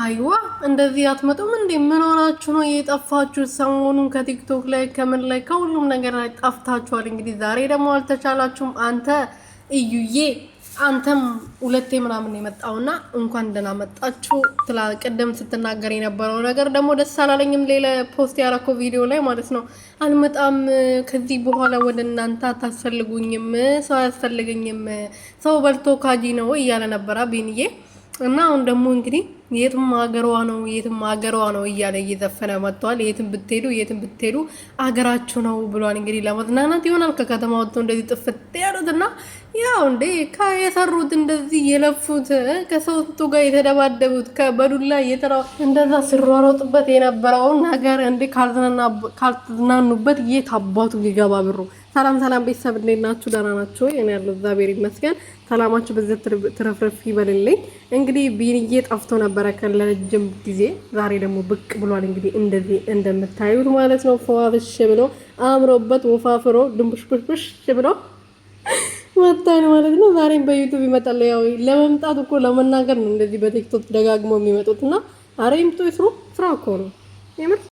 አይዋ እንደዚህ አትመጡም እንዴ? ምን ሆናችሁ ነው የጠፋችሁ? ሰሞኑን ከቲክቶክ ላይ ከምን ላይ ከሁሉም ነገር ላይ ጠፍታችኋል። እንግዲህ ዛሬ ደግሞ አልተቻላችሁም። አንተ እዩዬ አንተም ሁለቴ ምናምን የመጣውና እንኳን ደህና መጣችሁ ቅድም ስትናገር የነበረው ነገር ደግሞ ደስ አላለኝም። ሌላ ፖስት ያረከው ቪዲዮ ላይ ማለት ነው አልመጣም ከዚህ በኋላ ወደ እናንተ አታስፈልጉኝም፣ ሰው አያስፈልገኝም፣ ሰው በልቶ ካጂ ነው እያለ ነበረ ቢንዬ እና አሁን ደግሞ እንግዲህ የትም ሀገሯ ነው እያለ እየዘፈነ መጥቷል። የትም ብትሄዱ አገራችሁ ነው ብሏል። እንግዲህ ለመዝናናት ይሆናል ከከተማ ወጥቶ እንደዚህ ጥፍት ያሉትና ያው እንዴ የሰሩት እንደዚህ የለፉት ከሰውቱ ጋር የተደባደቡት በዱላ እንደዛ ሲሯሯጡበት የነበረውን ነገር እንዴ ካልተዝናኑበት የት አባቱ ሊገባ ብሩ። ሰላም ቤተሰብ እንዴት ናችሁ? ደህና ናችሁ? እኔ ያለው እግዚአብሔር ይመስገን። ሰላማችሁ በዚህ ትረፍረፍ ይበልልኝ። እንግዲህ ቢንዬ ጠፍቶ ነበረ ከለረጅም ጊዜ፣ ዛሬ ደግሞ ብቅ ብሏል። እንግዲህ እንደዚህ እንደምታዩት ማለት ነው ፈዋፍሽ ብሎ አምሮበት ወፋፍሮ ድንቡሽቡሽ ብሎ መጣን ማለት ነው። ዛሬም በዩቲዩብ ይመጣል። ያው ለመምጣት እኮ ለመናገር ነው እንደዚህ በቲክቶክ ደጋግሞ የሚመጡትና አረ ይምጡ ይስሩ። ስራ እኮ ነው የምር